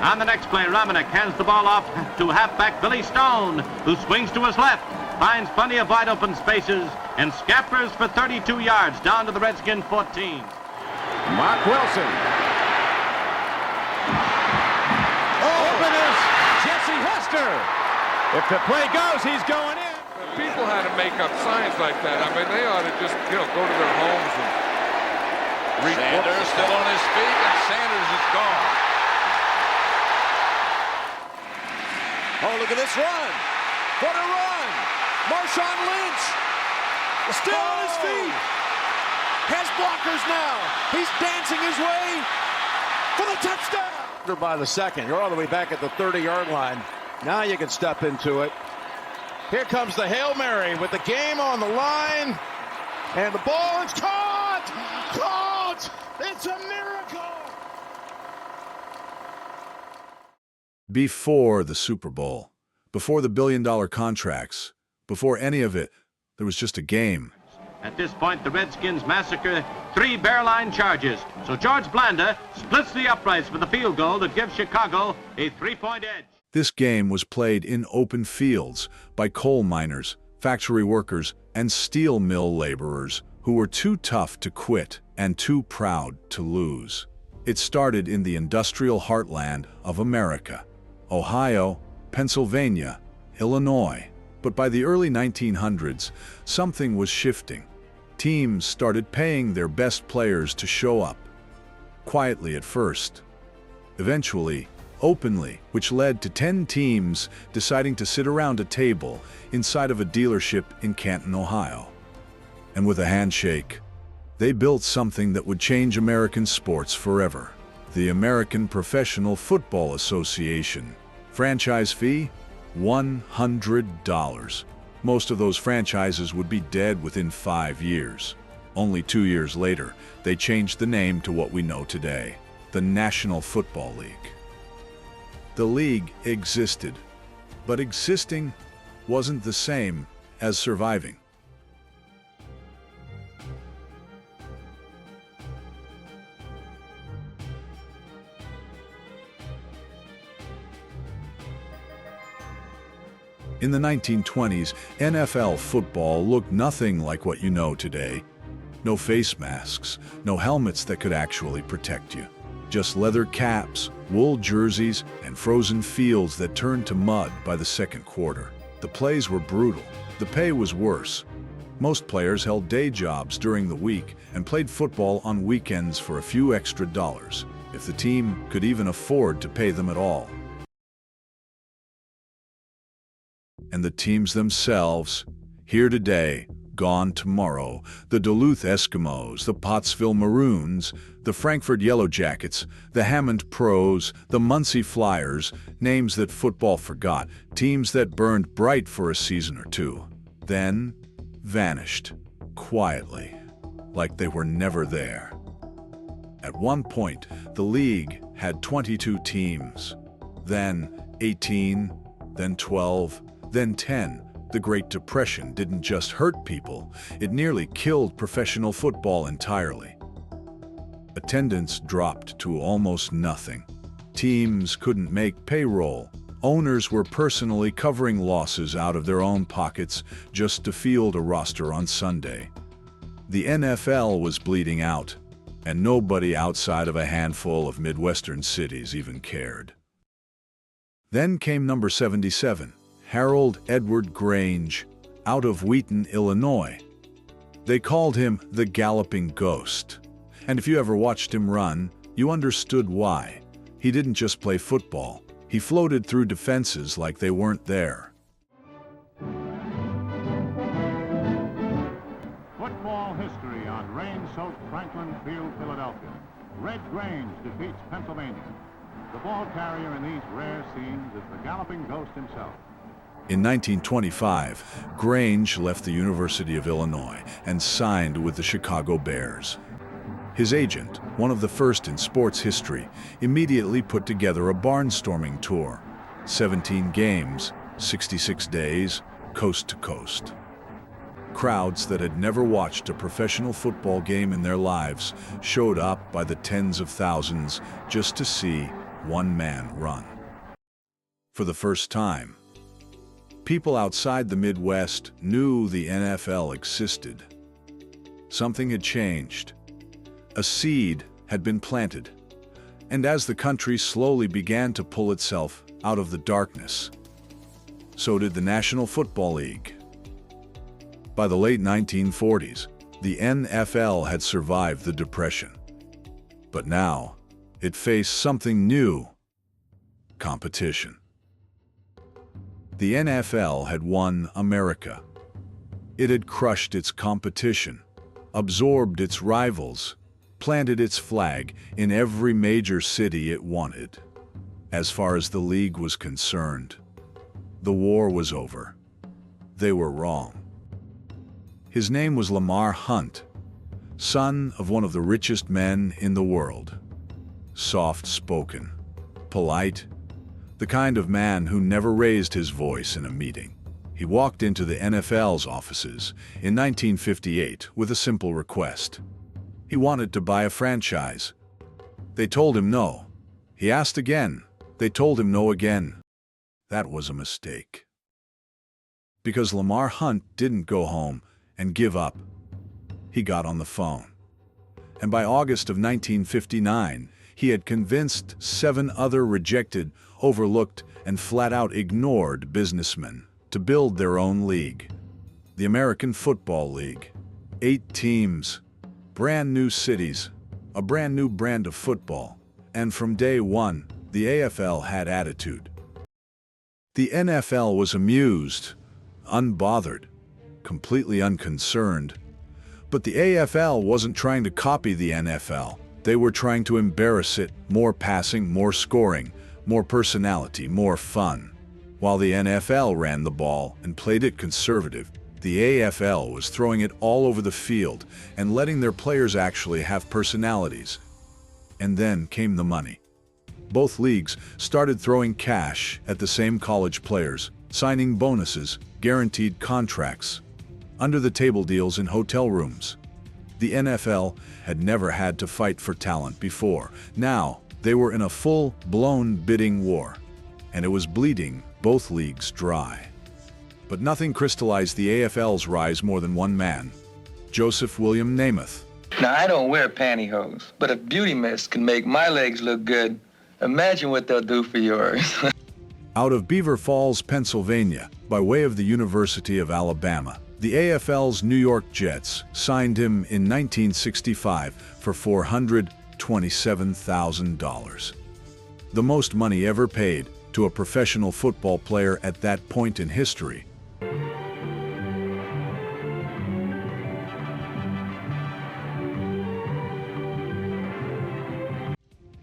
On the next play, Romanek hands the ball off to halfback Billy Stone, who swings to his left, finds plenty of wide open spaces, and scampers for 32 yards down to the Redskin 14. Mark Wilson. Open is Jesse Hester. If the play goes, he's going in. People had to make up signs like that. I mean, they ought to just, go to their homes and read Sanders books. still on his feet, and Sanders is gone. Oh, look at this run. What a run. Marshawn Lynch still on his feet. Has blockers now. He's dancing his way for the touchdown. By the second. You're all the way back at the 30-yard line. Now you can step into it. Here comes the Hail Mary with the game on the line. And the ball is caught! Caught! It's a miracle! Before the Super Bowl, before the billion-dollar contracts, before any of it, there was just a game. At this point, the Redskins massacre 3 bare-line charges. So George Blanda splits the uprights for the field goal that gives Chicago a 3-point edge. This game was played in open fields by coal miners, factory workers, and steel mill laborers who were too tough to quit and too proud to lose. It started in the industrial heartland of America, Ohio, Pennsylvania, Illinois. But by the early 1900s, something was shifting. Teams started paying their best players to show up. Quietly at first. Eventually, openly, which led to 10 teams deciding to sit around a table inside of a dealership in Canton, Ohio. And with a handshake, they built something that would change American sports forever. The American Professional Football Association. Franchise fee? $100. Most of those franchises would be dead within 5 years. Only 2 years later, they changed the name to what we know today, the National Football League. The league existed, but existing wasn't the same as surviving. In the 1920s, NFL football looked nothing like what you know today. No face masks, no helmets that could actually protect you. Just leather caps, wool jerseys, and frozen fields that turned to mud by the second quarter. The plays were brutal. The pay was worse. Most players held day jobs during the week and played football on weekends for a few extra dollars, if the team could even afford to pay them at all. And the teams themselves, here today, gone tomorrow, the Duluth Eskimos, the Pottsville Maroons, the Frankfurt Yellow Jackets, the Hammond Pros, the Muncie Flyers, names that football forgot, teams that burned bright for a season or two, then vanished, quietly, like they were never there. At one point, the league had 22 teams, then 18, then 12, then 10. The Great Depression didn't just hurt people, it nearly killed professional football entirely. Attendance dropped to almost nothing. Teams couldn't make payroll. Owners were personally covering losses out of their own pockets just to field a roster on Sunday. The NFL was bleeding out, and nobody outside of a handful of Midwestern cities even cared. Then came number 77. Harold Edward Grange, out of Wheaton, Illinois. They called him the Galloping Ghost. And if you ever watched him run, you understood why. He didn't just play football. He floated through defenses like they weren't there. Football history on rain-soaked Franklin Field, Philadelphia. Red Grange defeats Pennsylvania. The ball carrier in these rare scenes is the Galloping Ghost himself. In 1925, Grange left the University of Illinois and signed with the Chicago Bears. His agent, one of the first in sports history, immediately put together a barnstorming tour. 17 games, 66 days, coast to coast. Crowds that had never watched a professional football game in their lives showed up by the tens of thousands just to see one man run. For the first time, people outside the Midwest knew the NFL existed. Something had changed. A seed had been planted. And as the country slowly began to pull itself out of the darkness, so did the National Football League. By the late 1940s, the NFL had survived the Depression. But now, it faced something new: competition. The NFL had won America. It had crushed its competition, absorbed its rivals, planted its flag in every major city it wanted. As far as the league was concerned, the war was over. They were wrong. His name was Lamar Hunt, son of one of the richest men in the world. Soft-spoken, polite, the kind of man who never raised his voice in a meeting. He walked into the NFL's offices in 1958 with a simple request. He wanted to buy a franchise. They told him no. He asked again. They told him no again. That was a mistake. Because Lamar Hunt didn't go home and give up. He got on the phone. And by August of 1959, he had convinced 7 other rejected, overlooked, and flat-out ignored businessmen to build their own league. The American Football League. 8 teams, brand new cities, a brand new brand of football. And from day one, the AFL had attitude. The NFL was amused, unbothered, completely unconcerned. But the AFL wasn't trying to copy the NFL. They were trying to embarrass it. More passing, more scoring, more personality, more fun. While the NFL ran the ball and played it conservative, the AFL was throwing it all over the field and letting their players actually have personalities. And then came the money. Both leagues started throwing cash at the same college players, signing bonuses, guaranteed contracts, under-the-table deals in hotel rooms. The NFL had never had to fight for talent before. Now, they were in a full-blown bidding war, and it was bleeding both leagues dry. But nothing crystallized the AFL's rise more than one man, Joseph William Namath. Now, I don't wear pantyhose, but if beauty mist can make my legs look good, imagine what they'll do for yours. Out of Beaver Falls, Pennsylvania, by way of the University of Alabama, the AFL's New York Jets signed him in 1965 for $427,000. The most money ever paid to a professional football player at that point in history.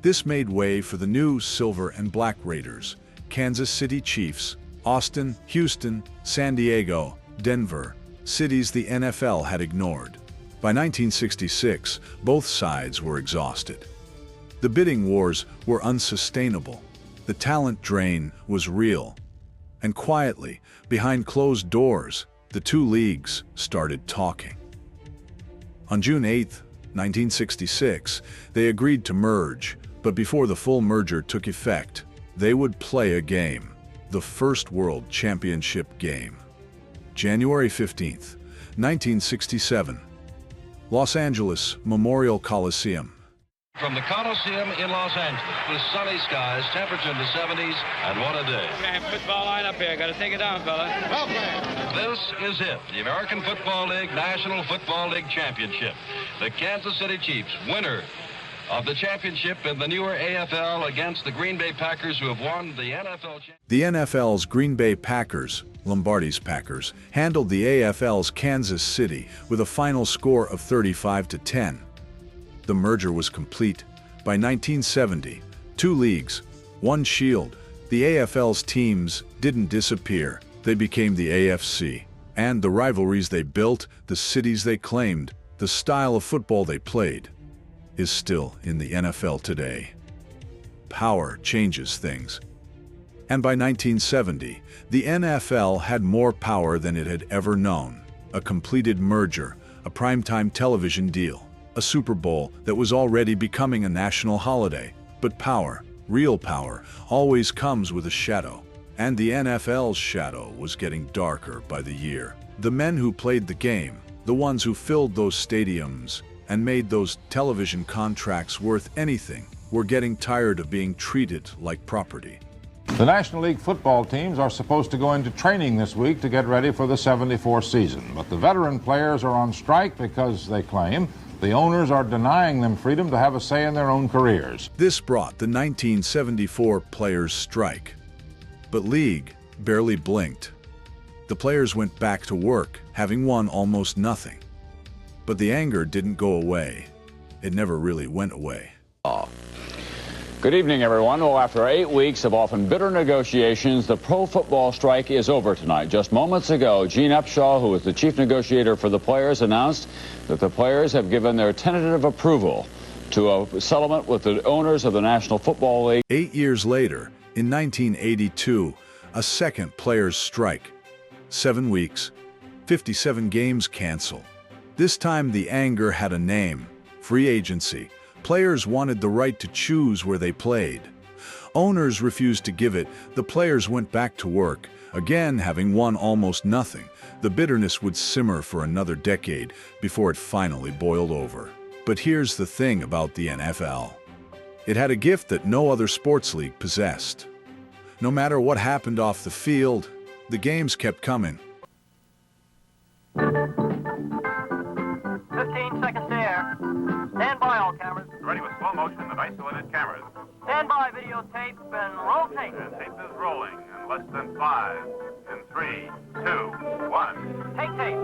This made way for the new Silver and Black Raiders, Kansas City Chiefs, Austin, Houston, San Diego, Denver, cities the NFL had ignored. By 1966, both sides were exhausted. The bidding wars were unsustainable. The talent drain was real. And quietly, behind closed doors, the two leagues started talking. On June 8, 1966, they agreed to merge, but before the full merger took effect, they would play a game, the first World Championship game. January 15, 1967, Los Angeles Memorial Coliseum. From the Coliseum in Los Angeles, with sunny skies, temperature in the 70s, and what a day. Football line up here. Got to take it down, fella. Well played. This is it, the American Football League National Football League Championship. The Kansas City Chiefs, winner of the championship in the newer AFL against the Green Bay Packers, who have won the NFL championship. The NFL's Green Bay Packers, Lombardi's Packers, handled the AFL's Kansas City with a final score of 35-10. The merger was complete. By 1970, two leagues, one shield. The AFL's teams didn't disappear. They became the AFC. And the rivalries they built, the cities they claimed, the style of football they played, is still in the NFL today. Power changes things. And by 1970, the NFL had more power than it had ever known. A completed merger, a primetime television deal, a Super Bowl that was already becoming a national holiday. But power, real power, always comes with a shadow. And the NFL's shadow was getting darker by the year. The men who played the game, the ones who filled those stadiums and made those television contracts worth anything, were getting tired of being treated like property. The National League football teams are supposed to go into training this week to get ready for the '74 season. But the veteran players are on strike because, they claim, the owners are denying them freedom to have a say in their own careers. This brought the 1974 players' strike. But League barely blinked. The players went back to work, having won almost nothing. But the anger didn't go away. It never really went away. Good evening, everyone. Well, after 8 weeks of often bitter negotiations, the pro football strike is over tonight. Just moments ago, Gene Upshaw, who is the chief negotiator for the players, announced that the players have given their tentative approval to a settlement with the owners of the National Football League. 8 years later, in 1982, a second players' strike. 7 weeks, 57 games canceled. This time the anger had a name: free agency. Players wanted the right to choose where they played. Owners refused to give it. The players went back to work, again having won almost nothing. The bitterness would simmer for another decade before it finally boiled over. But here's the thing about the NFL. It had a gift that no other sports league possessed. No matter what happened off the field, the games kept coming. 15 seconds to air. Stand by, all cameras. Ready with slow motion and isolated cameras. Stand by, videotape, and roll tape. And tape is rolling in less than 5, in 3, 2, 1. Take tape.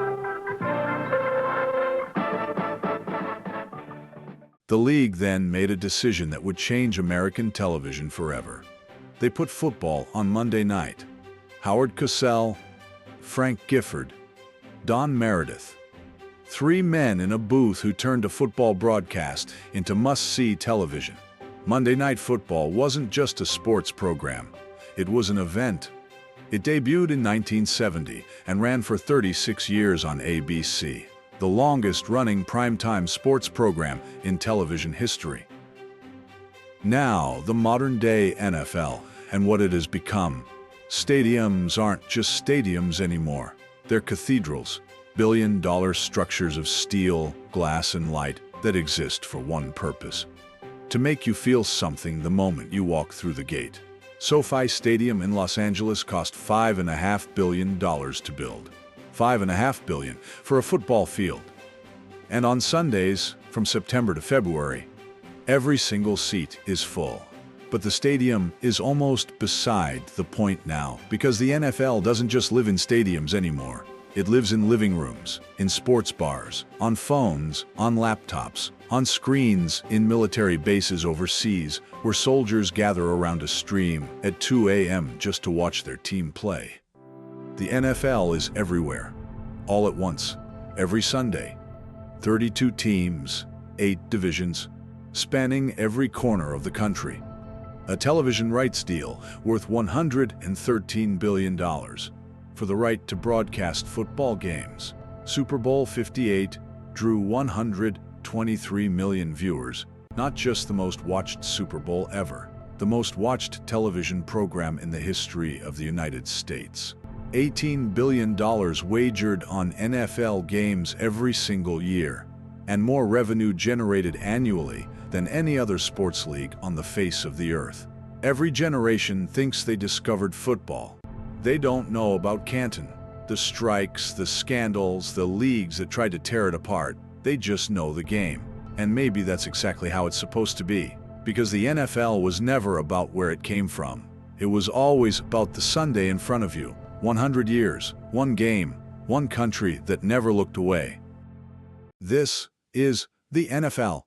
The league then made a decision that would change American television forever. They put football on Monday night. Howard Cosell, Frank Gifford, Don Meredith. 3 men in a booth who turned a football broadcast into must-see television. Monday Night Football wasn't just a sports program. It was an event. It debuted in 1970 and ran for 36 years on ABC, the longest-running primetime sports program in television history. Now, the modern-day NFL and what it has become. Stadiums aren't just stadiums anymore. They're cathedrals. Billion-dollar structures of steel, glass, and light that exist for one purpose: to make you feel something the moment you walk through the gate. SoFi Stadium in Los Angeles cost $5.5 billion to build. $5.5 billion for a football field. And on Sundays, from September to February, every single seat is full. But the stadium is almost beside the point now, because the NFL doesn't just live in stadiums anymore. It lives in living rooms, in sports bars, on phones, on laptops, on screens in military bases overseas, where soldiers gather around a stream at 2 a.m. just to watch their team play. The NFL is everywhere, all at once, every Sunday. 32 teams, 8 divisions, spanning every corner of the country. A television rights deal worth $113 billion. For the right to broadcast football games. Super Bowl 58 drew 123 million viewers, not just the most watched Super Bowl ever, the most watched television program in the history of the United States. $18 billion wagered on NFL games every single year, and more revenue generated annually than any other sports league on the face of the earth. Every generation thinks they discovered football. They don't know about Canton, the strikes, the scandals, the leagues that tried to tear it apart. They just know the game. And maybe that's exactly how it's supposed to be. Because the NFL was never about where it came from. It was always about the Sunday in front of you. 100 years, one game, one country that never looked away. This is the NFL.